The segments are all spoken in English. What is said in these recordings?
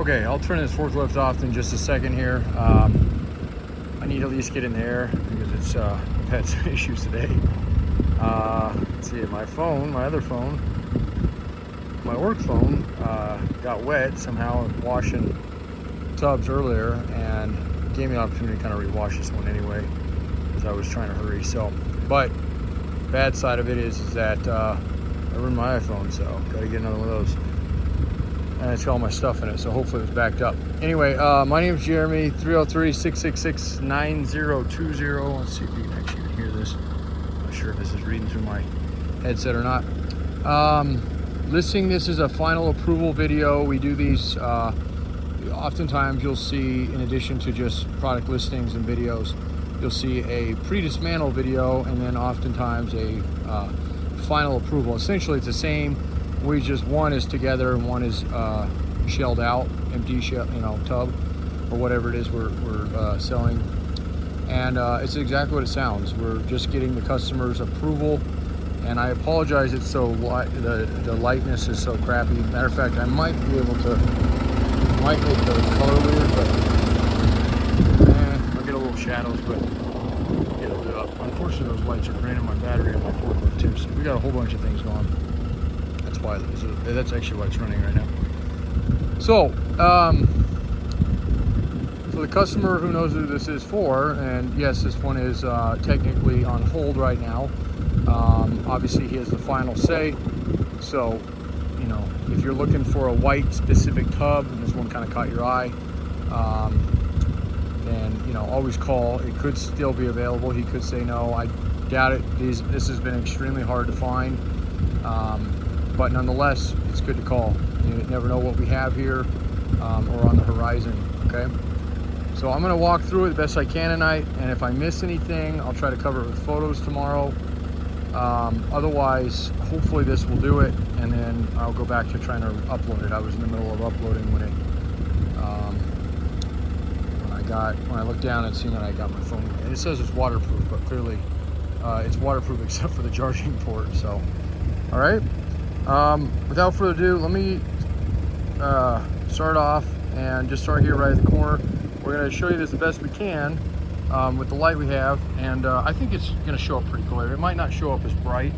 Okay, I'll turn this forklift off in just a second here. I need to at least get in there because it's I've had some issues today. Let's see, my phone, my other phone, my work phone got wet somehow washing tubs earlier, and gave me the opportunity to kind of rewash this one anyway because I was trying to hurry. So, but bad side of it is that I ruined my iPhone, so got to get another one of those. And it's got all my stuff in it, so hopefully it's backed up. Anyway, my name is Jeremy, 303-666-9020. Let's see if you can actually even hear this. I'm not sure if this is reading through my headset or not. Listing this is a final approval video. We do these, oftentimes you'll see, in addition to just product listings and videos, you'll see a pre-dismantle video and then oftentimes a final approval. Essentially it's the same. We just, one is together and one is shelled out, empty shell, tub or whatever it is we're selling. And it's exactly what it sounds. We're just getting the customer's approval. And I apologize, it's so light, the lightness is so crappy. Matter of fact, I might be able to, might make the color weird, but I'll get a little shadows, but it'll do up. Unfortunately, those lights are draining my battery on my forklift too, so we got a whole bunch of things going. Why that's actually why it's running right now. So for the customer who knows who this is for, and yes, this one is technically on hold right now. Obviously he has the final say, so if you're looking for a white specific tub and this one kind of caught your eye, then always call. It could still be available. He could say no. I doubt it. This has been extremely hard to find. But nonetheless, it's good to call. You never know what we have here or on the horizon, okay? So I'm gonna walk through it the best I can tonight, and if I miss anything, I'll try to cover it with photos tomorrow. Otherwise, hopefully this will do it, and then I'll go back to trying to upload it. I was in the middle of uploading when I looked down and seen that I got my phone. And it says it's waterproof, but clearly it's waterproof except for the charging port, so, all right. Without further ado, let me start off and just start here right at the corner. We're going to show you this the best we can with the light we have, and I think it's going to show up pretty clear. It might not show up as bright,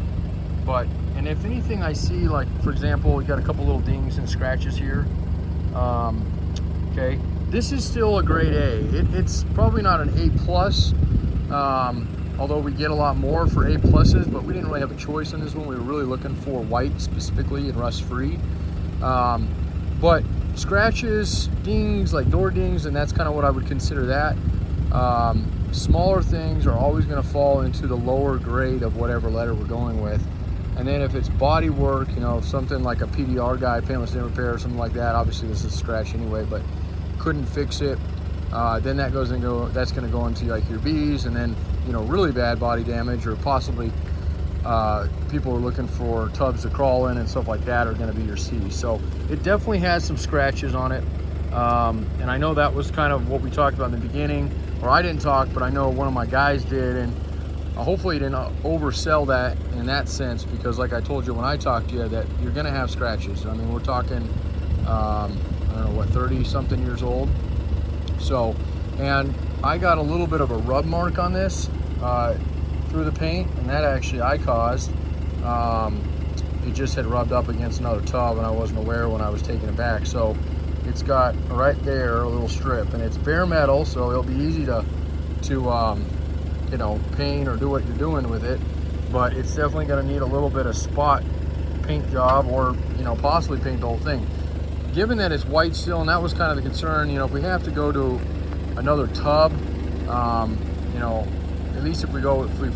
but, and if anything I see, like for example, we got a couple little dings and scratches here. Okay, this is still a grade A. It's probably not an A+, although we get a lot more for A+, but we didn't really have a choice on this one. We were really looking for white specifically and rust-free. But scratches, dings, like door dings, and that's kind of what I would consider that. Smaller things are always going to fall into the lower grade of whatever letter we're going with. And then if it's body work, something like a PDR guy, paintless dent repair, or something like that, obviously this is a scratch anyway, but couldn't fix it, then that's going to go into like your B's, and then really bad body damage, or possibly people are looking for tubs to crawl in and stuff like that, are going to be your C. So it definitely has some scratches on it, and I know that was kind of what we talked about in the beginning, or I didn't talk, but I know one of my guys did, and hopefully he didn't oversell that in that sense, because like I told you when I talked to you, that you're going to have scratches. I mean, we're talking I don't know what, 30 something years old. So, and I got a little bit of a rub mark on this through the paint, and that actually I caused. It just had rubbed up against another tub, and I wasn't aware when I was taking it back. So it's got right there a little strip, and it's bare metal, so it'll be easy to paint or do what you're doing with it. But it's definitely going to need a little bit of spot paint job, or possibly paint the whole thing. Given that it's white still, and that was kind of the concern, if we have to go to another tub, at least if we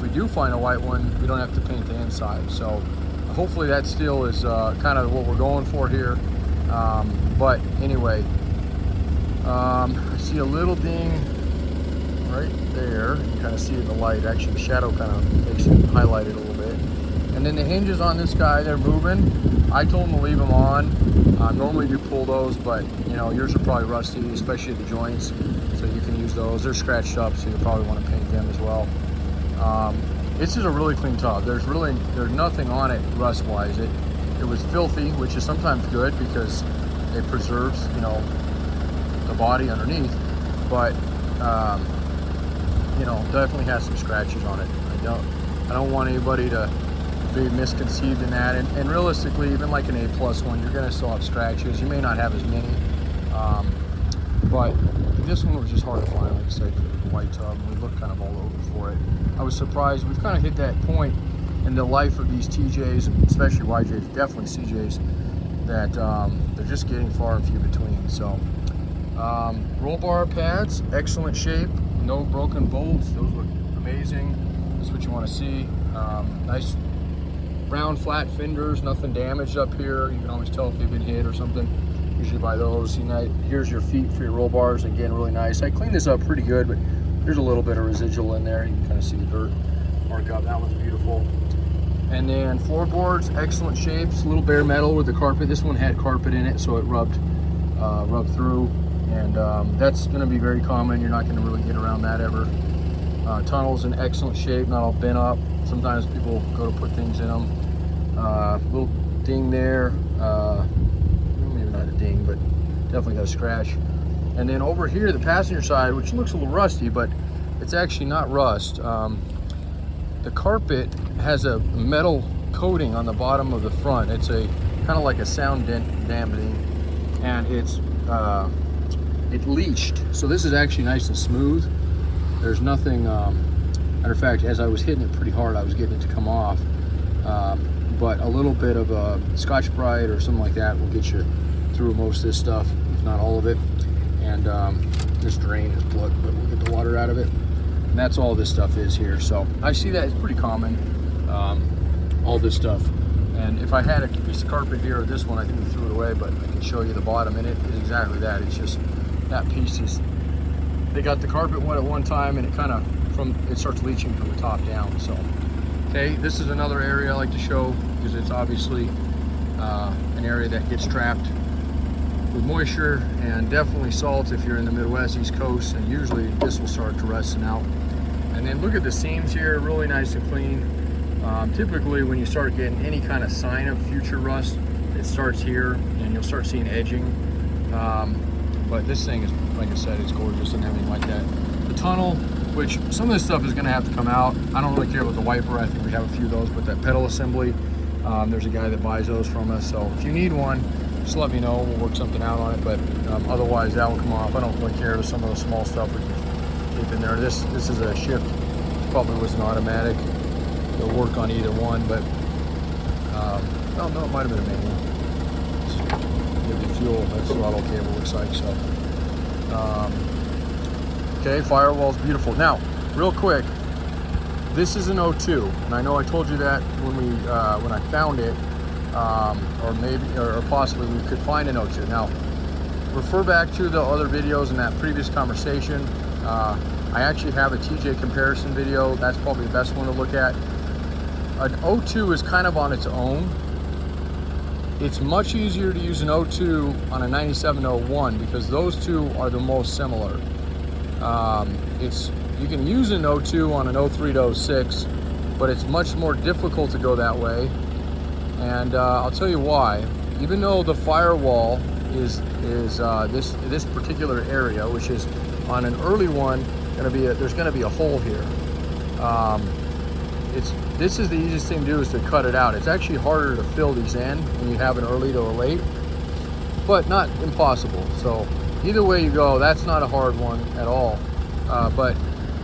do find a white one, we don't have to paint the inside. So hopefully that still is kind of what we're going for here. But anyway, I see a little ding right there. You can kind of see it in the light. Actually, the shadow kind of makes it highlighted a little bit. And then the hinges on this guy, they're moving. I told him to leave them on. Normally do pull those, but yours are probably rusty, especially the joints, so you can use those. They're scratched up, so you'll probably want to paint them as well. This is a really clean tub. There's nothing on it rust-wise. It was filthy, which is sometimes good because it preserves, the body underneath, but you know, definitely has some scratches on it. I don't want anybody to be misconceived in that, and realistically, even like an A+ one, you're gonna still have scratches. You may not have as many, but this one was just hard to find, like I said, the white tub. We looked kind of all over for it. I was surprised. We've kind of hit that point in the life of these TJs, and especially YJs, definitely CJs, that they're just getting far and few between. So roll bar pads, excellent shape, no broken bolts. Those look amazing. That's what you want to see. Nice round flat fenders, nothing damaged up here. You can always tell if they've been hit or something, usually by those. You know, here's your feet for your roll bars. Again, really nice. I cleaned this up pretty good, but there's a little bit of residual in there. You can kind of see the dirt mark up. That one's beautiful. And then floorboards, excellent shapes, a little bare metal with the carpet. This one had carpet in it, so it rubbed through. And that's gonna be very common. You're not gonna really get around that ever. Tunnels in excellent shape, not all bent up. Sometimes people go to put things in them. Little ding there. Maybe not a ding, but definitely got a scratch. And then over here, the passenger side, which looks a little rusty, but it's actually not rust. The carpet has a metal coating on the bottom of the front. It's a kind of like a sound dampening, and it leached. So this is actually nice and smooth. There's nothing, matter of fact, as I was hitting it pretty hard, I was getting it to come off. But a little bit of a Scotch-Brite or something like that will get you through most of this stuff, if not all of it. And this drain is plugged, but we'll get the water out of it. And that's all this stuff is here. So I see that it's pretty common, all this stuff. And if I had a piece of carpet here or this one, I think we threw it away, but I can show you the bottom, and it is exactly that. It's just that piece is, they got the carpet wet at one time, and it kind of, it starts leaching from the top down. So, okay, this is another area I like to show because it's obviously an area that gets trapped with moisture and definitely salt if you're in the Midwest, East Coast, and usually this will start to rusting out. And then look at the seams here, really nice and clean. Typically when you start getting any kind of sign of future rust, it starts here and you'll start seeing edging. But this thing is, like I said, it's gorgeous and everything like that. The tunnel, which some of this stuff is gonna have to come out. I don't really care about the wiper. I think we have a few of those, but that pedal assembly, there's a guy that buys those from us. So if you need one, just let me know. We'll work something out on it, but otherwise that will come off. I don't really care. Some of the small stuff we can keep in there. This is a shift. Probably was an automatic. It'll work on either one, but no, it might have been a manual. Give you fuel. That's the throttle cable looks like. So, okay, firewall's beautiful. Now, real quick, this is an 02, and I know I told you that when I found it. Or maybe, or possibly we could find an 02. Now, refer back to the other videos in that previous conversation. I actually have a TJ comparison video. That's probably the best one to look at. An 02 is kind of on its own. It's much easier to use an 02 on a 9701 because those two are the most similar. You can use an 02 on an 03 to 06, but it's much more difficult to go that way. And I'll tell you why. Even though the firewall is this particular area, which is on an early one, there's gonna be a hole here. This is the easiest thing to do is to cut it out. It's actually harder to fill these in when you have an early to a late, but not impossible. So either way you go, that's not a hard one at all.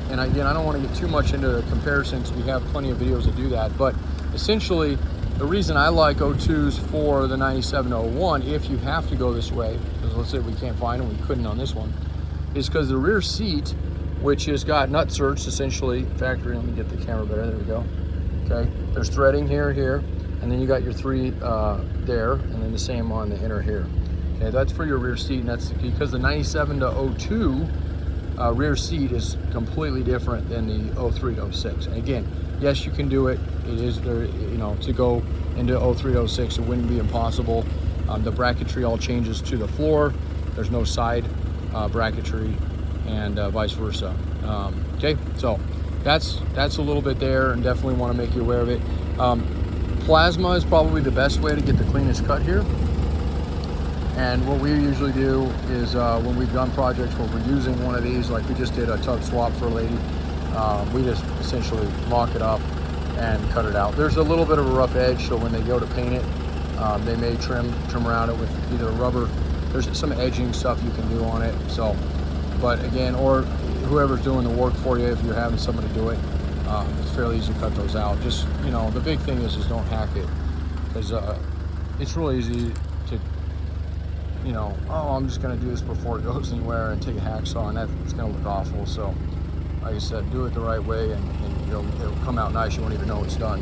And again, I don't want to get too much into the comparison because we have plenty of videos that do that. But essentially, the reason I like 02s for the 9701, if you have to go this way, because let's say we can't find them, we couldn't on this one, is because the rear seat, which has got nut certs essentially, factory, let me get the camera better, there we go. Okay, there's threading here, and then you got your three there, and then the same on the inner here. Okay, that's for your rear seat, and that's because the 97 to 02 rear seat is completely different than the 03 to 06. And again, yes, you can do it. It is, you know, to go into 03 to 06, it wouldn't be impossible. The bracketry all changes to the floor. There's no side bracketry, and vice versa. Okay, so that's a little bit there, and definitely want to make you aware of it. Plasma is probably the best way to get the cleanest cut here. And what we usually do is when we've done projects where we're using one of these, like we just did a tub swap for a lady, we just essentially lock it up and cut it out. There's a little bit of a rough edge, so when they go to paint it, they may trim around it with either rubber. There's some edging stuff you can do on it. So, but again, or whoever's doing the work for you, if you're having somebody do it, it's fairly easy to cut those out. Just, you know, the big thing is don't hack it, because it's really easy to, you know, oh, I'm just gonna do this before it goes anywhere, and take a hacksaw, and that's gonna look awful. So, like I said, do it the right way, and it'll come out nice. You won't even know it's done.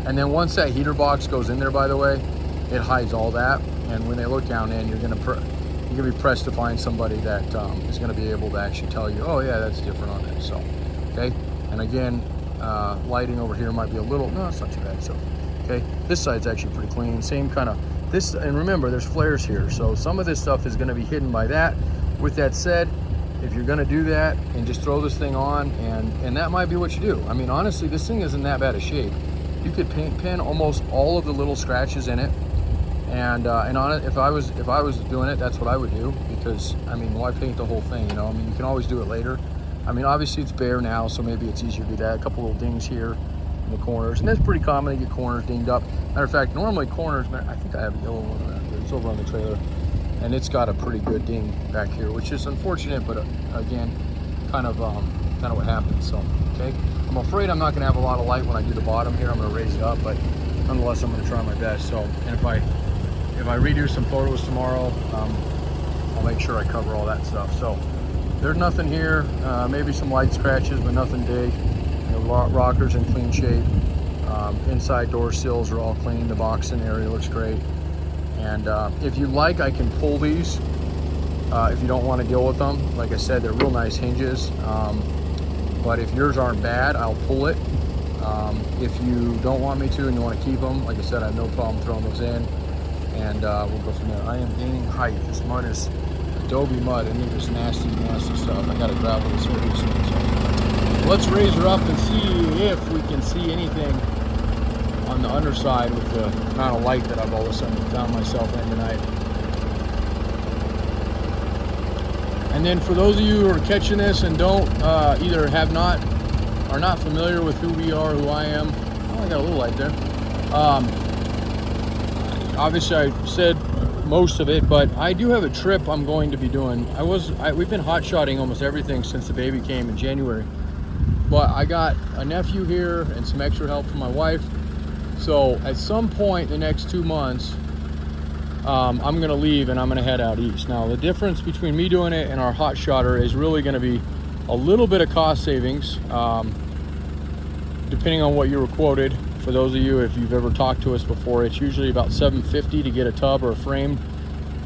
And then once that heater box goes in there, by the way, it hides all that. And when they look down in, you're gonna be pressed to find somebody that is gonna be able to actually tell you, oh yeah, that's different on it. So, okay. And again, lighting over here might be a little, no, it's not too bad. So, okay, this side's actually pretty clean. Same kind of this, and remember, there's flares here, so some of this stuff is gonna be hidden by that. With that said, if you're gonna do that and just throw this thing on, and that might be what you do. I mean, honestly, this thing isn't that bad a shape. You could pin almost all of the little scratches in it, and on it, if I was doing it, that's what I would do, because I mean, why paint the whole thing? You know, I mean, you can always do it later. I mean, obviously it's bare now, so maybe it's easier to do that. A couple little dings here in the corners, and that's pretty common to get corners dinged up. Matter of fact, normally corners, I think I have a yellow one around here. It's over on the trailer, and it's got a pretty good ding back here, which is unfortunate, but again, kind of what happens. So, okay, I'm afraid I'm not going to have a lot of light when I do the bottom here. I'm going to raise it up, but nonetheless, I'm going to try my best. So, and if I redo some photos tomorrow, I'll make sure I cover all that stuff. So, there's nothing here. Maybe some light scratches, but nothing big. You know, rockers in clean shape. Inside door sills are all clean. The boxing area looks great. And if you like, I can pull these if you don't want to deal with them. Like I said, they're real nice hinges. But if yours aren't bad, I'll pull it. If you don't want me to and you want to keep them, like I said, I have no problem throwing those in. And we'll go from there. I am gaining height. This mud is adobe mud, and it is nasty, nasty stuff. I got to gravel this pretty soon. So let's raise her up and see if we can see anything on the underside with the amount of light that I've all of a sudden found myself in tonight. And then for those of you who are catching this and don't either are not familiar with who we are, who I am. Oh, I got a little light there. Obviously I said most of it, but I do have a trip I'm going to be doing. We've been hot shotting almost everything since the baby came in January. But I got a nephew here and some extra help from my wife. So at some point in the next 2 months, I'm going to leave and I'm going to head out east. Now the difference between me doing it and our hot shotter is really going to be a little bit of cost savings, depending on what you were quoted. For those of you, if you've ever talked to us before, it's usually about $750 to get a tub or a frame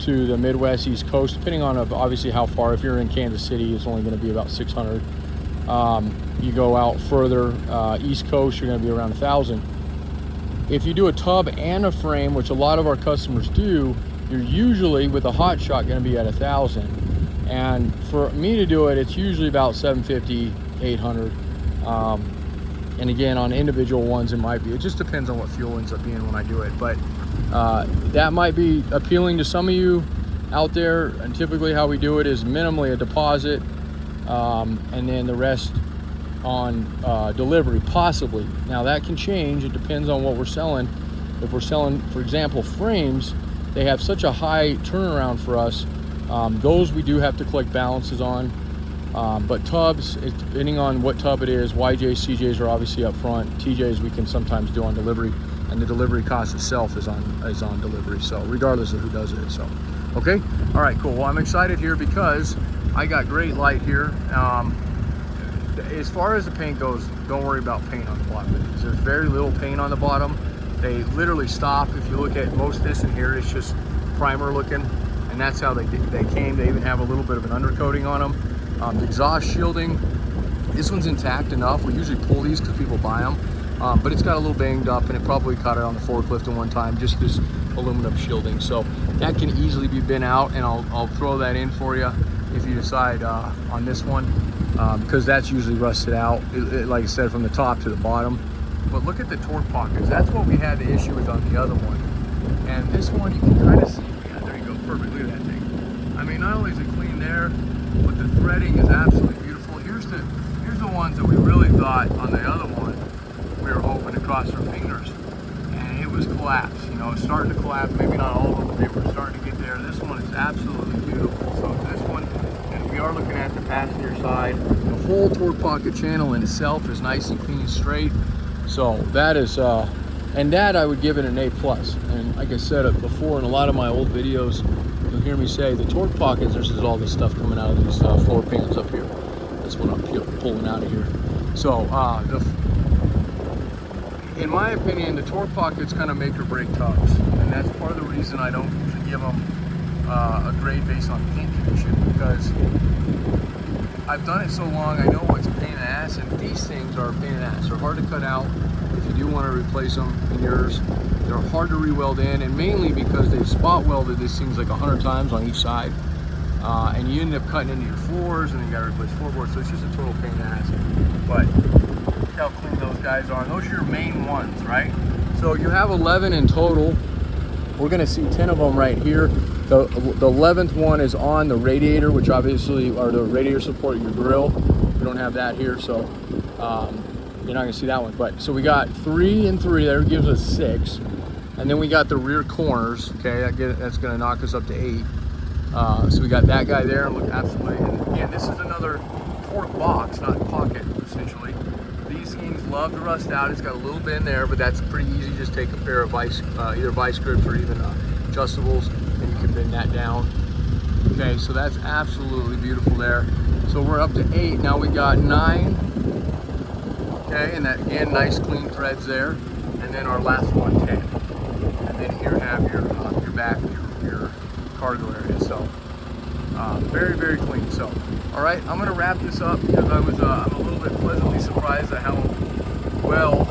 to the Midwest, East Coast, depending on obviously how far. If you're in Kansas City, it's only going to be about $600. You go out further, East Coast, you're going to be around $1,000. If you do a tub and a frame, which a lot of our customers do, you're usually with a hot shot going to be at $1,000. And for me to do it, it's usually about $750, $800. And again, on individual ones, it might be. It just depends on what fuel ends up being when I do it. But that might be appealing to some of you out there. And typically how we do it is minimally a deposit, and then the rest on delivery, possibly. Now that can change. It depends on what we're selling. If we're selling, for example, frames, they have such a high turnaround for us. Those we do have to collect balances on. But tubs, depending on what tub it is, YJs, CJs are obviously up front. TJs we can sometimes do on delivery, and the delivery cost itself is on delivery. So regardless of who does it. So, okay, all right, cool. Well, I'm excited here because I got great light here. As far as the paint goes, don't worry about paint on the bottom of these. There's very little paint on the bottom. They literally stop. If you look at most of this in here, it's just primer looking, and that's how they came. They even have a little bit of an undercoating on them. The exhaust shielding, this one's intact enough. We usually pull these because people buy them, but it's got a little banged up, and it probably caught it on the forklift at one time, just this aluminum shielding. So that can easily be bent out, and I'll throw that in for you if you decide on this one, because that's usually rusted out, like I said, from the top to the bottom. But look at the torque pockets. That's what we had the issue with on the other one. And this one, you can kind of see, yeah, there you go. perfect. Look at that thing. I mean, not only is it clean there, but the threading is absolutely beautiful. Here's the ones that we really thought on the other one, we were hoping to cross our fingers. And it was collapsed. You know, it's starting to collapse. Maybe not all of them, but they were starting to get there. This one is absolutely beautiful. So this one, and we are looking at the passenger side. The whole torque pocket channel in itself is nice and clean and straight. So that is, and that I would give it an A+. And like I said before in a lot of my old videos, you'll hear me say the torque pockets, there's all this stuff coming out of these floor pans up here. That's what I'm pulling out of here. So in my opinion, the torque pockets kind of make or break tubs. And that's part of the reason I don't usually give them a grade based on paint condition, because I've done it so long, I know what's a pain in the ass, and these things are a pain in the ass. They're hard to cut out if you do want to replace them in yours. They're hard to re-weld in, and mainly because they've spot welded these things like 100 times on each side. And you end up cutting into your floors, and then you got to replace floorboards, so it's just a total pain in the ass. But look how clean those guys are. And those are your main ones, right? So you have 11 in total. We're going to see 10 of them right here. The 11th one is on the radiator, which obviously are the radiator support of your grill. We don't have that here, so you're not going to see that one. But so we got 3 and 3 there, gives us 6. And then we got the rear corners. Okay, that's going to knock us up to 8. So we got that guy there. Look, absolutely. And again, this is another torque box, not pocket, essentially. These things love to rust out. It's got a little bit in there, but that's pretty easy. Just take a pair of either vice grips or even adjustables, and you can bend that down. Okay, so that's absolutely beautiful there. So we're up to 8. Now we got 9. Okay, and that again, nice clean threads there. And then our last one, 10. And then here have your back, your cargo area. So very, very clean. So all right, I'm gonna wrap this up because I'm a little bit pleasantly surprised at how well,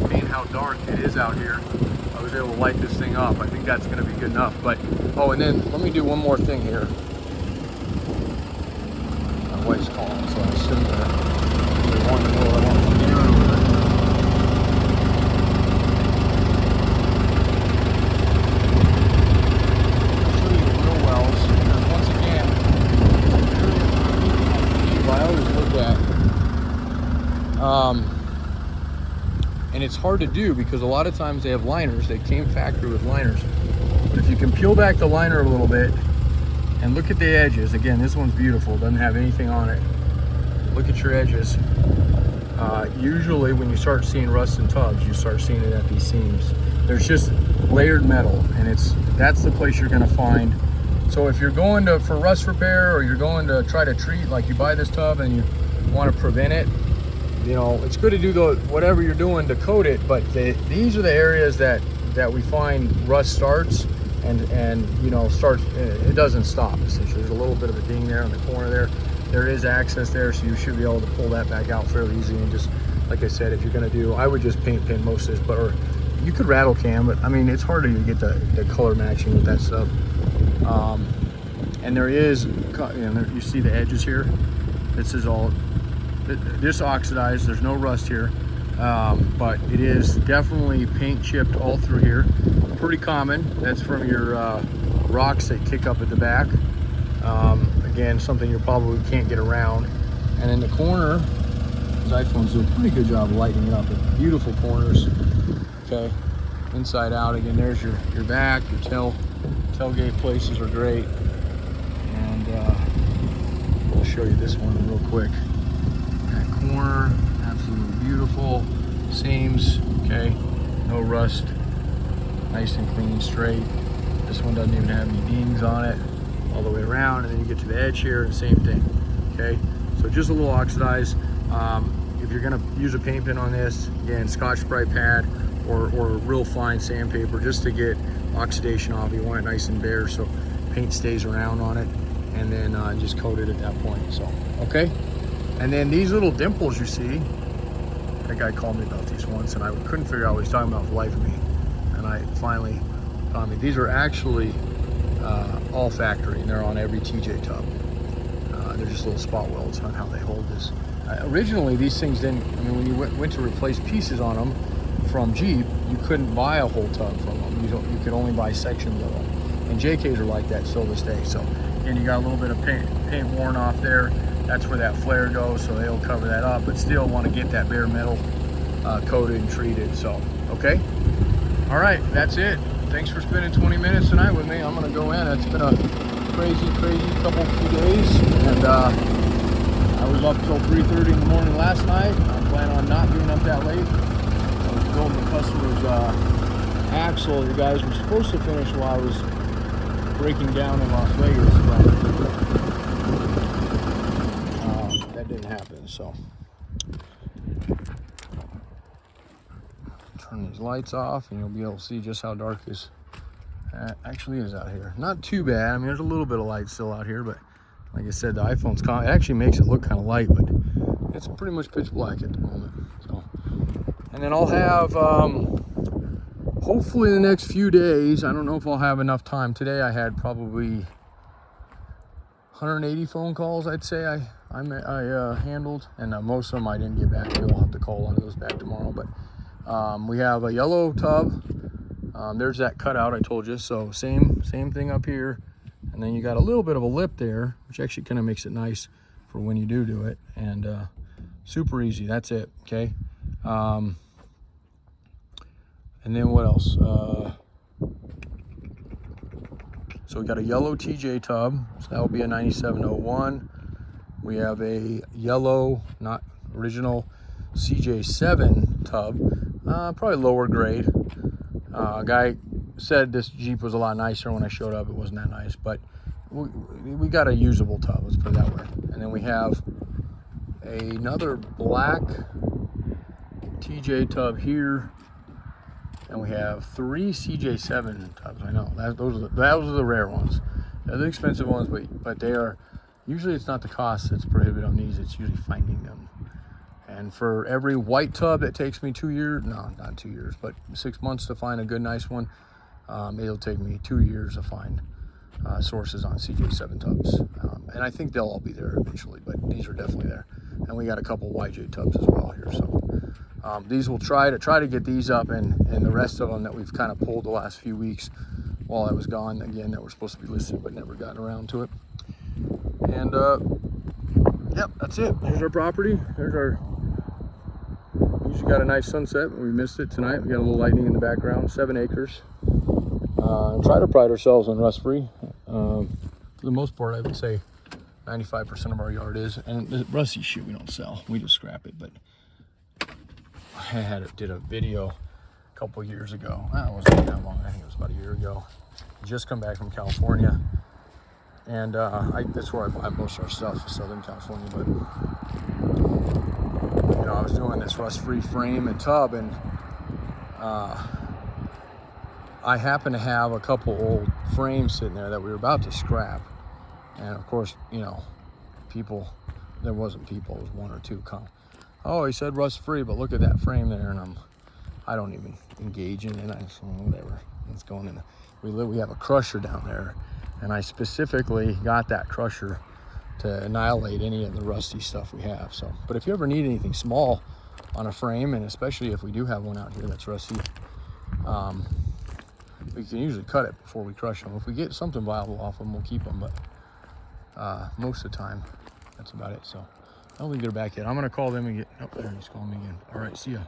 being how dark it is out here, I was able to light this thing up. I think that's gonna be good enough. But oh, and then let me do one more thing here. My wife's calling, so I assume that they want to know what I want from here over there. And it's hard to do because a lot of times they have liners. They came factory with liners. But if you can peel back the liner a little bit and look at the edges. Again, this one's beautiful. Doesn't have anything on it. Look at your edges. Usually when you start seeing rust in tubs, you start seeing it at these seams. There's just layered metal, and that's the place you're going to find. So if you're going for rust repair, or you're going to try to treat, like you buy this tub and you want to prevent it, you know, it's good to do whatever you're doing to coat it, but these are the areas that we find rust starts and you know, starts, it doesn't stop essentially. There's a little bit of a ding there on the corner there. There is access there, so you should be able to pull that back out fairly easy. And just like I said, if you're going to do, I would just paint pin most of this, or you could rattle cam, but I mean, it's harder to get the color matching with that stuff. And there is, you know, you see the edges here. This is all this oxidized. There's no rust here, but it is definitely paint chipped all through here. Pretty common. That's from your rocks that kick up at the back. Again, something you probably can't get around. And in the corner, his iPhone's doing a pretty good job of lighting it up. Beautiful corners. Okay, inside out. Again, there's your back, your tailgate places are great. And I'll show you this one real quick. That corner, absolutely beautiful. Seams, okay, no rust, nice and clean, straight. This one doesn't even have any dings on it, all the way around. And then you get to the edge here, and same thing. Okay, so just a little oxidized. If you're gonna use a paint pen on this, again, Scotch-Brite pad or real fine sandpaper, just to get oxidation off. You want it nice and bare so paint stays around on it, and then just coat it at that point. So okay, and then these little dimples you see, that guy called me about these once, and I couldn't figure out what he's talking about for the life of me, and I finally found it. These are actually all factory, and they're on every TJ tub. They're just little spot welds on how they hold this. Originally, these things didn't, I mean, when you went to replace pieces on them from Jeep, you couldn't buy a whole tub from them. You could only buy sections of them. And JKs are like that still this day. So, and you got a little bit of paint worn off there. That's where that flare goes, so they'll cover that up, but still want to get that bare metal coated and treated. So, okay. All right, that's it. Thanks for spending 20 minutes tonight with me. I'm gonna go in. It's been a crazy few days, and I was up till 3:30 in the morning last night. I'm planning on not being up that late. I was building the customer's axle. You guys were supposed to finish while I was breaking down in Las Vegas, but that didn't happen. So turn these lights off, and you'll be able to see just how dark this actually is out here. Not too bad. I mean, there's a little bit of light still out here, but like I said, the iPhone's it actually makes it look kind of light, but it's pretty much pitch black at the moment. So, and then I'll have hopefully in the next few days, I don't know if I'll have enough time. Today I had probably 180 phone calls, I'd say I handled, and most of them I didn't get back to. I'll have to call one of those back tomorrow. But we have a yellow tub. There's that cutout I told you. So same thing up here, and then you got a little bit of a lip there, which actually kind of makes it nice for when you do it. And super easy. That's it. Okay. And then what else? So we got a yellow TJ tub, so that will be a 9701. We have a yellow, not original, CJ7 tub, probably lower grade. A guy said this Jeep was a lot nicer when I showed up. It wasn't that nice, but we got a usable tub, let's put it that way. And then we have another black TJ tub here. And we have 3 CJ7 tubs. I know those are the rare ones. They're the expensive ones, but they are usually, it's not the cost that's prohibitive on these. It's usually finding them. And for every white tub, it takes me 2 years. No, not 2 years, but 6 months to find a good, nice one. It'll take me 2 years to find sources on CJ7 tubs. And I think they'll all be there eventually, but these are definitely there. And we got a couple YJ tubs as well here. So these will try to get these up, and the rest of them that we've kind of pulled the last few weeks while I was gone, again, that were supposed to be listed but never gotten around to it. And yep, that's it. There's our property. There's our, usually got a nice sunset, but we missed it tonight. We got a little lightning in the background. 7 acres. And try to pride ourselves on rust free. For the most part, I would say 95% of our yard is. And the rusty shit we don't sell, we just scrap it. But I did a video a couple years ago. It wasn't that long. I think it was about a year ago. Just come back from California, and that's where I buy most of our stuff, Southern California. But you know, I was doing this rust-free frame and tub, and I happen to have a couple old frames sitting there that we were about to scrap, and of course, you know, there wasn't people. It was one or two come. Oh, he said rust free, but look at that frame there, and I don't even engage in it. I just, whatever. It's going in. We have a crusher down there, and I specifically got that crusher to annihilate any of the rusty stuff we have. So, but if you ever need anything small on a frame, and especially if we do have one out here that's rusty, we can usually cut it before we crush them. If we get something viable off them, we'll keep them, but most of the time, that's about it. So I don't think they're back yet. I'm gonna call them and get, oh, there he's calling me again. All right, see ya.